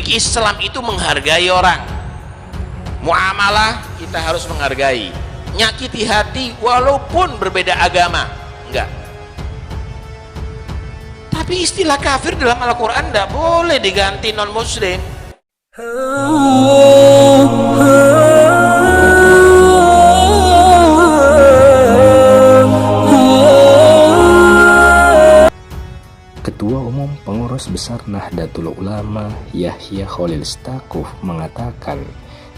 Islam itu menghargai orang. Muamalah kita harus menghargai. Nyakiti hati walaupun berbeda agama, enggak. Tapi istilah kafir dalam Al-Quran enggak boleh diganti non muslim. Ketua Umum Pengurus Besar Nahdlatul Ulama Yahya Khalil Stakuf mengatakan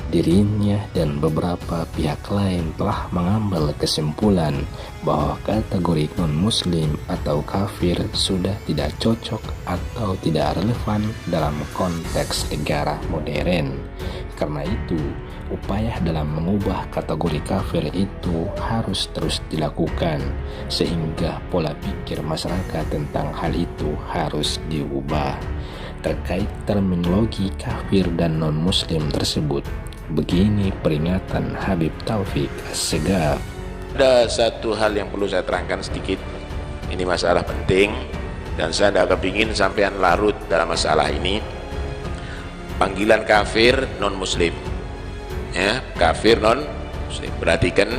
dirinya dan beberapa pihak lain telah mengambil kesimpulan bahwa kategori non-muslim atau kafir sudah tidak cocok atau tidak relevan dalam konteks negara modern. Karena itu, upaya dalam mengubah kategori kafir itu harus terus dilakukan, sehingga pola pikir masyarakat tentang hal itu harus diubah. Terkait terminologi kafir dan non-muslim tersebut, begini peringatan Habib Taufik As-Segaf. Ada satu hal yang perlu saya terangkan sedikit. Ini masalah penting dan saya tidak kepingin sampean larut dalam masalah ini. Panggilan kafir non-muslim, ya, kafir non-muslim. Perhatikan,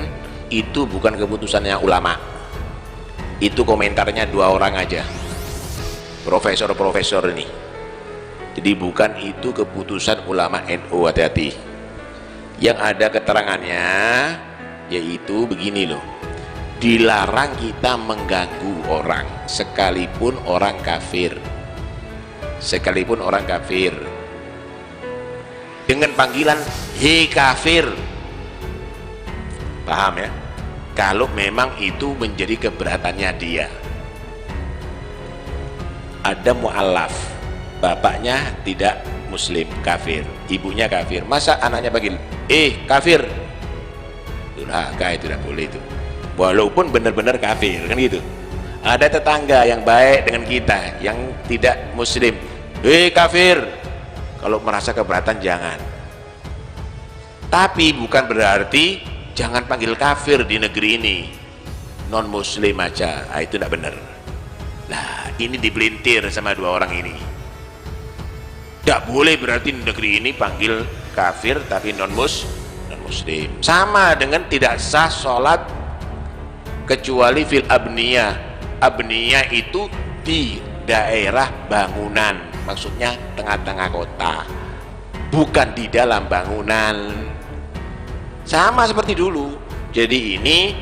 itu bukan keputusannya ulama. Itu komentarnya dua orang aja, profesor-profesor ini. Jadi bukan itu keputusan ulama NU, hati-hati. Yang ada keterangannya yaitu begini loh, dilarang kita mengganggu orang sekalipun orang kafir, sekalipun orang kafir, dengan panggilan hei kafir. Paham ya? Kalau memang itu menjadi keberatannya dia. Ada mu'allaf, bapaknya tidak muslim, kafir, ibunya kafir, masa anaknya panggil kafir? Durhaka, itu tidak boleh itu, walaupun benar-benar kafir, kan gitu. Ada tetangga yang baik dengan kita yang tidak muslim, kafir, kalau merasa keberatan jangan. Tapi bukan berarti jangan panggil kafir di negeri ini, non muslim aja, itu tidak benar. Nah, ini dipelintir sama dua orang ini. Tidak boleh berarti di negeri ini panggil kafir tapi non muslim. Sama dengan tidak sah sholat kecuali fil abniyah. Abniyah itu di daerah bangunan, maksudnya tengah-tengah kota, bukan di dalam bangunan. Sama seperti dulu. Jadi ini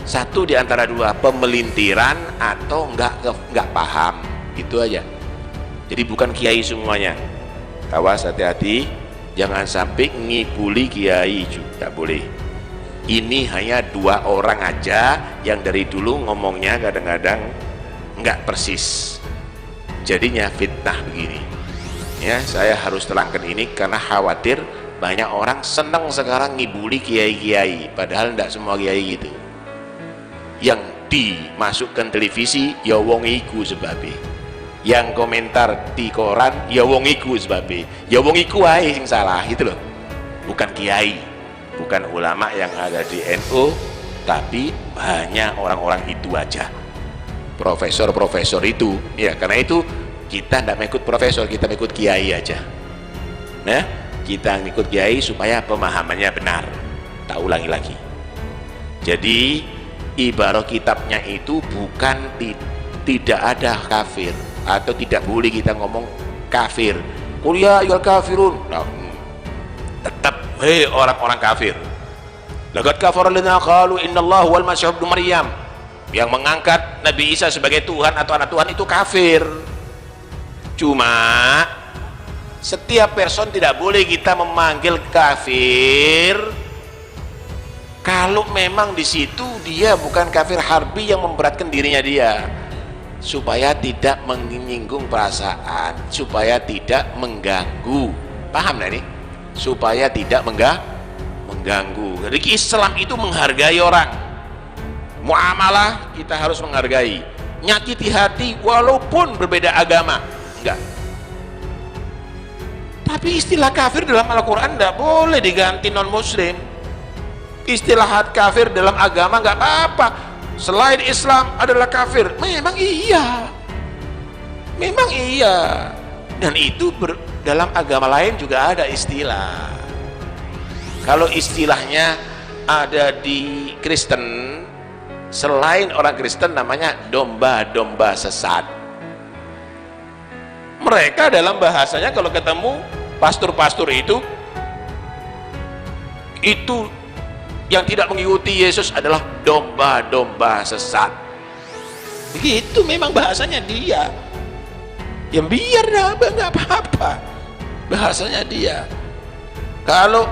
satu di antara dua, pemelintiran atau enggak paham, itu aja. Jadi bukan kiai semuanya. Awas, hati-hati, jangan sampai ngibuli kiai juga boleh. Ini hanya dua orang aja yang dari dulu ngomongnya kadang-kadang enggak persis, jadinya fitnah begini ya. Saya harus terangkan ini karena khawatir banyak orang senang sekarang ngibuli kiai-kiai, padahal enggak semua kiai gitu. Yang dimasukkan televisi ya wong iku sebabnya, yang komentar di koran ya wong iku sebabnya, ya wong iku wae sing salah, itu loh. Bukan kiai, bukan ulama yang ada di NU, tapi hanya orang-orang itu aja, profesor-profesor itu ya. Karena itu kita tidak mengikut profesor, kita mengikut kiai aja. Nah, kita mengikut kiai supaya pemahamannya benar. Tak ulangi lagi. Jadi ibarat kitabnya itu bukan tidak ada kafir, atau tidak boleh kita ngomong kafir. Kuliah yul kafirun. Nah, tetap hei orang-orang kafir. Laqad kafara alladziina qalu innallaha wal masih ibnu Maryam. Yang mengangkat Nabi Isa sebagai Tuhan atau anak Tuhan itu kafir. Cuma setiap person tidak boleh kita memanggil kafir kalau memang di situ dia bukan kafir harbi yang memberatkan dirinya dia, supaya tidak menyinggung perasaan, supaya tidak mengganggu. Paham nggak ini? Supaya tidak mengganggu. Jadi Islam itu menghargai orang. Muamalah kita harus menghargai. Nyakiti hati walaupun berbeda agama, enggak. Tapi istilah kafir dalam Al-Quran enggak boleh diganti non muslim. Istilah kafir dalam agama enggak apa-apa. Selain Islam adalah kafir, memang iya, dan itu dalam agama lain juga ada istilah. Kalau istilahnya ada di Kristen, selain orang Kristen namanya domba-domba sesat. Mereka dalam bahasanya kalau ketemu pastor-pastor itu yang tidak mengikuti Yesus adalah domba-domba sesat. Begitu memang bahasanya dia. Yang biar nggak apa-apa, bahasanya dia. Kalau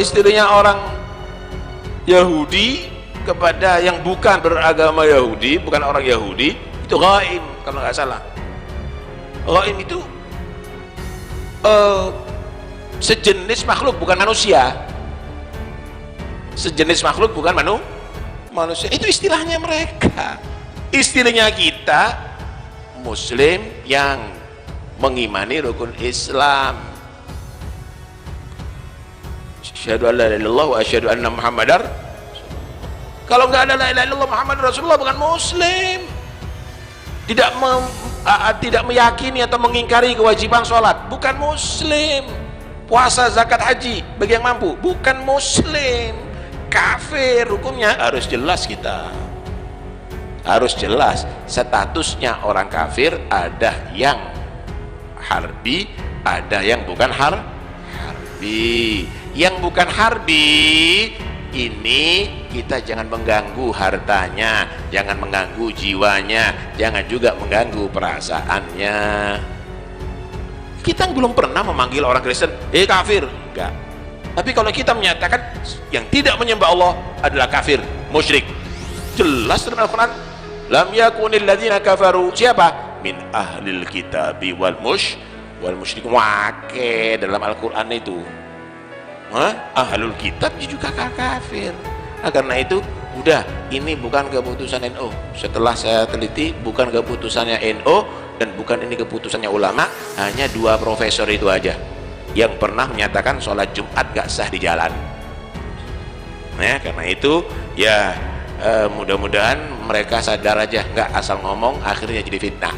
istilahnya orang Yahudi kepada yang bukan beragama Yahudi, bukan orang Yahudi, itu ghaim kalau nggak salah. Ghaim itu sejenis makhluk, bukan manusia. Sejenis makhluk, bukan manusia. Itu istilahnya mereka. Istilahnya kita Muslim yang mengimani rukun Islam. Asyhadu an la ilaha illallah wa asyhadu anna Muhammadar. Kalau nggak ada la ilaha illallah Muhammad Rasulullah, bukan Muslim. Tidak meyakini atau mengingkari kewajiban sholat, bukan Muslim. Puasa, zakat, haji bagi yang mampu, bukan Muslim. Kafir hukumnya harus jelas kita. Harus jelas statusnya orang kafir, ada yang harbi, ada yang bukan harbi. Yang bukan harbi ini kita jangan mengganggu hartanya, jangan mengganggu jiwanya, jangan juga mengganggu perasaannya. Kita belum pernah memanggil orang Kristen kafir, enggak. Tapi kalau kita menyatakan yang tidak menyembah Allah adalah kafir, musyrik, jelas dalam Al-Quran, lam yakunil ladzina kafaru, siapa? Min ahlil kitabi wal musyrik. Wake dalam Al-Quran itu. Ahlul kitab juga kafir. Nah, karena itu udah, ini bukan keputusan NU. Setelah saya teliti, bukan keputusannya NU dan bukan ini keputusannya ulama, hanya 2 profesor itu aja yang pernah menyatakan sholat Jumat gak sah di jalan. Nah, karena itu ya mudah-mudahan mereka sadar aja, nggak asal ngomong akhirnya jadi fitnah.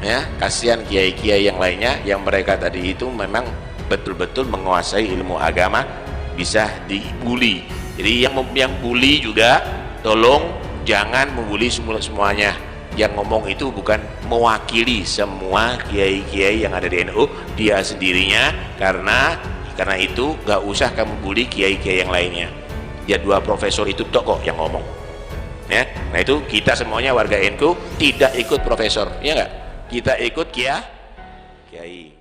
Ya, kasihan kiai-kiai yang lainnya yang mereka tadi itu memang betul-betul menguasai ilmu agama, bisa dibully. Jadi yang bully juga tolong jangan membuli semuanya. Yang ngomong itu bukan mewakili semua kiai-kiai yang ada di NU, dia sendirinya. Karena itu nggak usah kamu bully kiai-kiai yang lainnya. Ya 2 profesor itu kok yang ngomong. Ya, nah itu kita semuanya warga NU tidak ikut profesor, ya nggak? Kita ikut kiai.